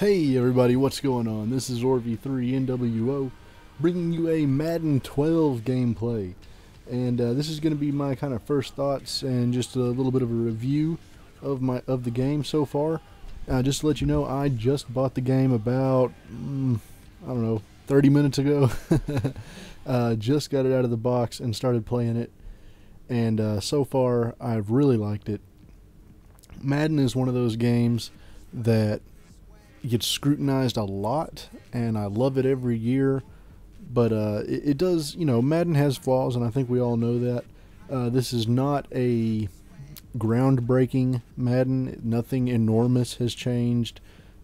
Hey everybody, what's going on? This is Orv3NWO bringing you a Madden 12 gameplay. And this is going to be my kind of first thoughts and just a little bit of a review of the game so far. Just to let you know, I just bought the game about, I don't know, 30 minutes ago. Just got it out of the box and started playing it. And so far, I've really liked it. Madden is one of those games that gets scrutinized a lot, and I love it every year, but it does, Madden has flaws, and I think we all know that. This is not a groundbreaking Madden. Nothing enormous has changed.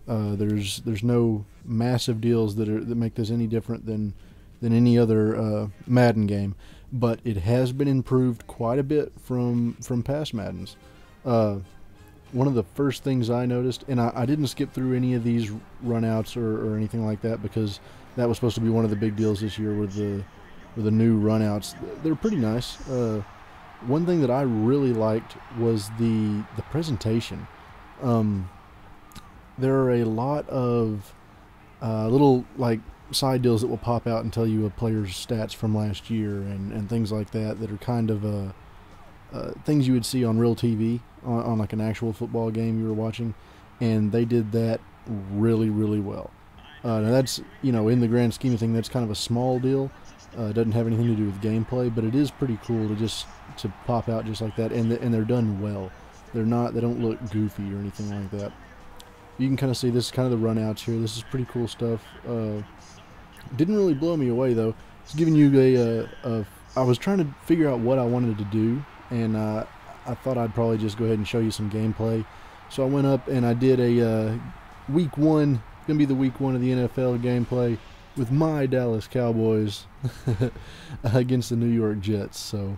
There's no massive deals that make this any different than any other Madden game, but it has been improved quite a bit from past Maddens. One of the first things I noticed, and I didn't skip through any of these runouts or anything like that, because that was supposed to be one of the big deals this year with the new runouts. They're pretty nice. One thing that I really liked was the presentation. There are a lot of little like side deals that will pop out and tell you a player's stats from last year and things like that are kind of things you would see on real TV on like an actual football game you were watching, and they did that really well. Now that's, in the grand scheme of things, that's kind of a small deal. It doesn't have anything to do with gameplay, but it is pretty cool to pop out just like that, and they're done well. They don't look goofy or anything like that. You can kind of see this is kind of the runouts here. This is pretty cool stuff. Didn't really blow me away though. It's giving you I was trying to figure out what I wanted to do, and I thought I'd probably just go ahead and show you some gameplay. So I went up and I did a week one, gonna be the week one of the NFL gameplay with my Dallas Cowboys against the New York Jets. So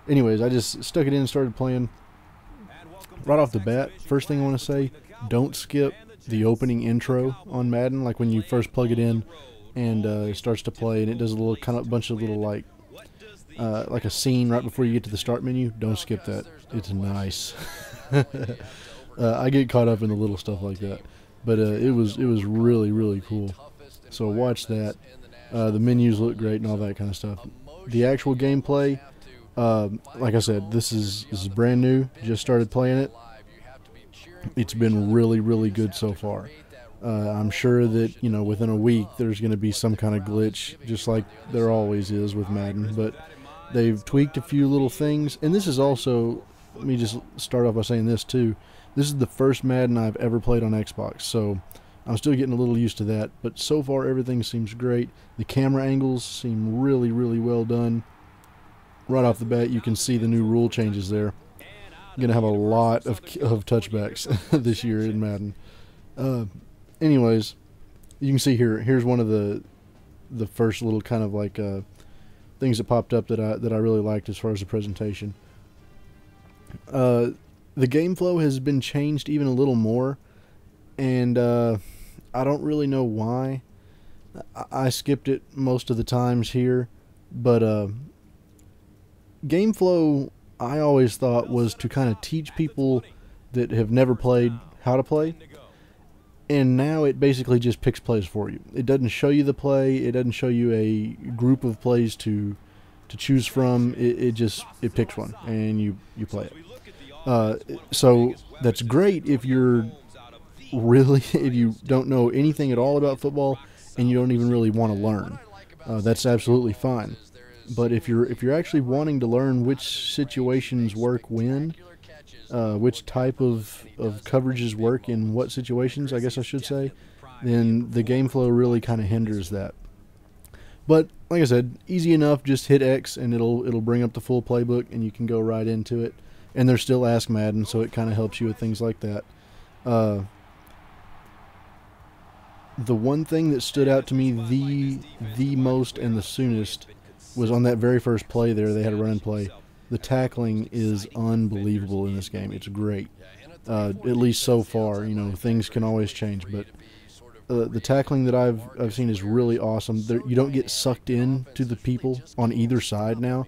anyways, I just stuck it in and started playing. Right off the bat, first thing I want to say, don't skip the opening intro on Madden, like when you first plug it in and it starts to play, and it does a little kind of bunch of little like a scene right before you get to the start menu. Don't skip that. It's nice. I get caught up in the little stuff like that, but it was really cool. So watch that. The menus look great and all that kind of stuff. The actual gameplay, like I said, this is brand new. Just started playing it. It's been really good so far. I'm sure that within a week there's going to be some kind of glitch, just like there always is with Madden, but they've tweaked a few little things. And this is also, let me just start off by saying this too, this is the first Madden I've ever played on Xbox, so I'm still getting a little used to that, but so far everything seems great. The camera angles seem really well done. Right off the bat you can see the new rule changes there. I'm gonna have a lot of touchbacks this year in Madden. Anyways, you can see here's one of the first little kind of like things that popped up that I really liked as far as the presentation. The game flow has been changed even a little more, and I don't really know why. I skipped it most of the times here, but game flow I always thought was to kind of teach people that have never played how to play. And now it basically just picks plays for you. It doesn't show you the play. It doesn't show you a group of plays to choose from. It picks one and you play it. So that's great if if you don't know anything at all about football and you don't even really want to learn. That's absolutely fine. But if you're actually wanting to learn which situations work when, which type of coverages work in what situations, I guess I should say, then the game flow really kind of hinders that. But like I said, easy enough. Just hit X and it'll bring up the full playbook and you can go right into it. And there's still Ask Madden, so it kind of helps you with things like that. The one thing that stood out to me the most and the soonest was on that very first play there. They had a run and play. The tackling is unbelievable in this game. It's great, at least so far. Things can always change, but the tackling that I've seen is really awesome. You don't get sucked in to the people on either side now.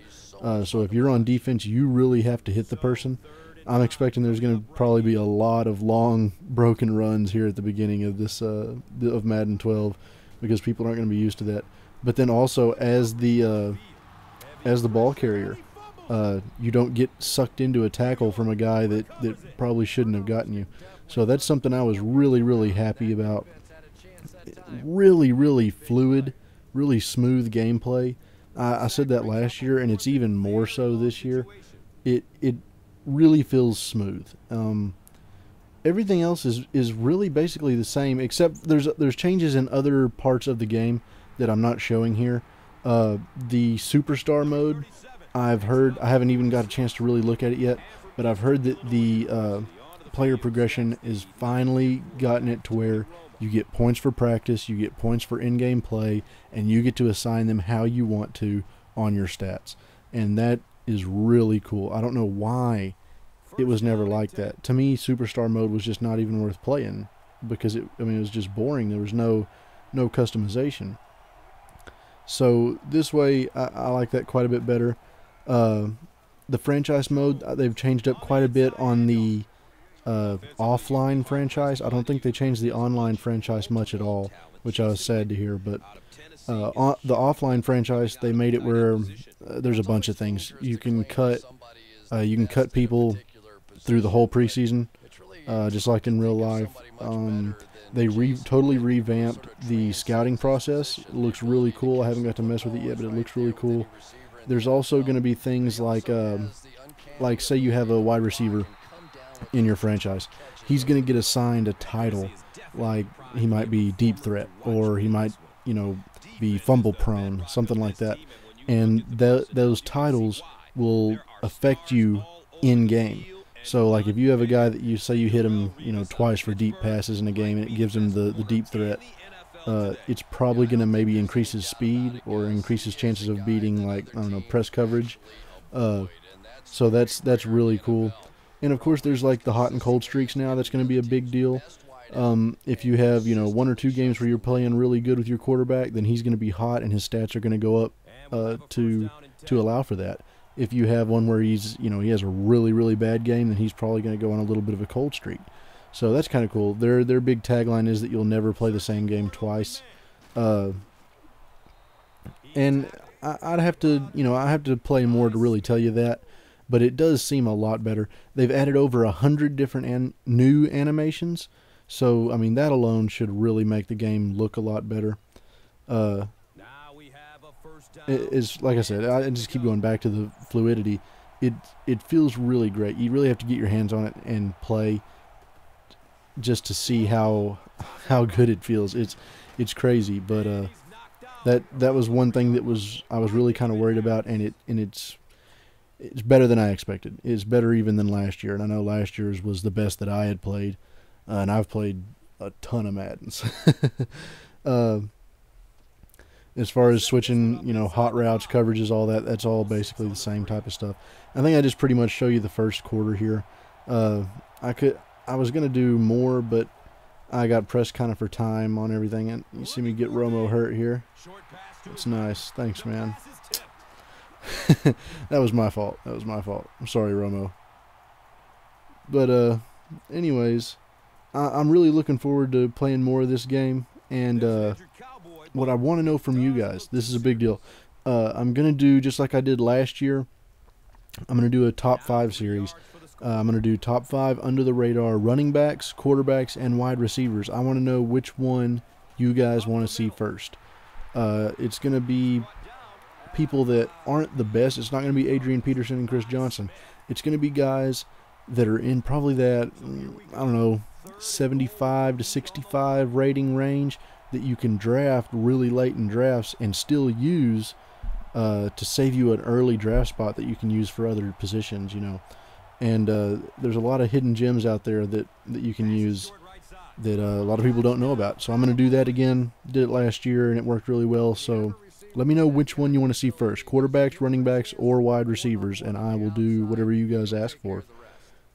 So if you're on defense, you really have to hit the person, I'm expecting there's going to probably be a lot of long broken runs here at the beginning of this of Madden 12 because people aren't going to be used to that. But then also as the ball carrier, you don't get sucked into a tackle from a guy that probably shouldn't have gotten you. So that's something I was really happy about. Really fluid, really smooth gameplay. I said that last year, and it's even more so this year. It really feels smooth. Everything else is really basically the same, except there's changes in other parts of the game that I'm not showing here. The superstar mode, I've heard, I haven't even got a chance to really look at it yet, but I've heard that the player progression is finally gotten it to where you get points for practice, you get points for in-game play, and you get to assign them how you want to on your stats. And that is really cool. I don't know why it was never like that. To me, superstar mode was just not even worth playing because it was just boring. There was no customization. So this way, I like that quite a bit better. The franchise mode, they've changed up quite a bit on the offline franchise. I don't think they changed the online franchise much at all, which I was sad to hear. But the offline franchise, they made it where there's a bunch of things you can cut. You can cut people through the whole preseason, just like in real life. They totally revamped the scouting process. It looks really cool. I haven't got to mess with it yet, but it looks really cool. There's also going to be things like say you have a wide receiver in your franchise. He's going to get assigned a title, like he might be deep threat, or he might, be fumble prone, something like that. And those titles will affect you in game. So, like, if you have a guy that you say you hit him, twice for deep passes in a game, and it gives him the deep threat, it's probably going to maybe increase his speed or increase his chances of beating, like, I don't know, press coverage. So that's really cool. And of course, there's like the hot and cold streaks now. That's going to be a big deal. If you have, one or two games where you're playing really good with your quarterback, then he's going to be hot and his stats are going to go up to allow for that. If you have one where he's, he has a really bad game, then he's probably going to go on a little bit of a cold streak. So that's kind of cool. Their big tagline is that you'll never play the same game twice. And I'd have to, I have to play more to really tell you that. But it does seem a lot better. They've added over 100 different new animations. So, that alone should really make the game look a lot better. It's like I said, I just keep going back to the fluidity. It feels really great. You really have to get your hands on it and play just to see how good it feels. It's crazy, but that was one thing that I was really kind of worried about, and it's better than I expected. It's better even than last year, and I know last year's was the best that I had played, and I've played a ton of Maddens. As far as switching, hot routes, coverages, all that, that's all basically the same type of stuff. I think I just pretty much show you the first quarter here. I was going to do more, but I got pressed kind of for time on everything, and you see me get Romo hurt here. It's nice. Thanks, man. That was my fault. I'm sorry, Romo. But, anyways, I'm really looking forward to playing more of this game, and, what I want to know from you guys, this is a big deal. I'm going to do, just like I did last year, I'm going to do a top 5 series. I'm going to do top 5 under the radar running backs, quarterbacks, and wide receivers. I want to know which one you guys want to see first. It's going to be people that aren't the best. It's not going to be Adrian Peterson and Chris Johnson. It's going to be guys that are in probably that, 75 to 65 rating range that you can draft really late in drafts and still use to save you an early draft spot that you can use for other positions, And there's a lot of hidden gems out there that you can use that a lot of people don't know about. So I'm going to do that again. Did it last year, and it worked really well. So let me know which one you want to see first, quarterbacks, running backs, or wide receivers, and I will do whatever you guys ask for.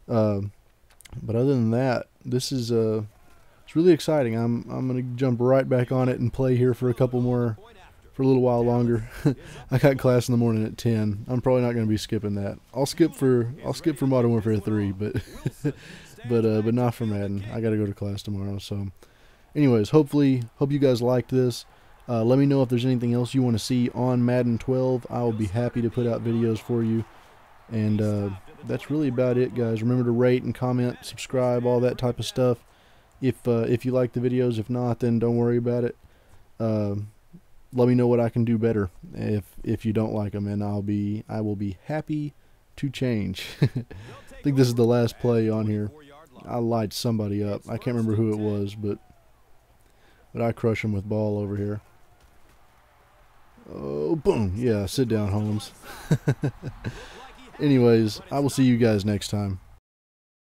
But other than that, this is it's really exciting. I'm going to jump right back on it and play here for a couple more for a little while longer. I got class in the morning at 10. I'm probably not going to be skipping that. I'll skip for Modern Warfare 3, but but not for Madden. I got to go to class tomorrow. So, anyways, hope you guys liked this. Let me know if there's anything else you want to see on Madden 12. I will be happy to put out videos for you. And that's really about it, guys. Remember to rate and comment, subscribe, all that type of stuff. If you like the videos, if not, then don't worry about it. Let me know what I can do better if you don't like them, and I will be happy to change. I think this is the last play on here. I light somebody up. I can't remember who it was, but I crush him with ball over here. Oh, boom. Yeah, sit down, Holmes. Anyways, I will see you guys next time.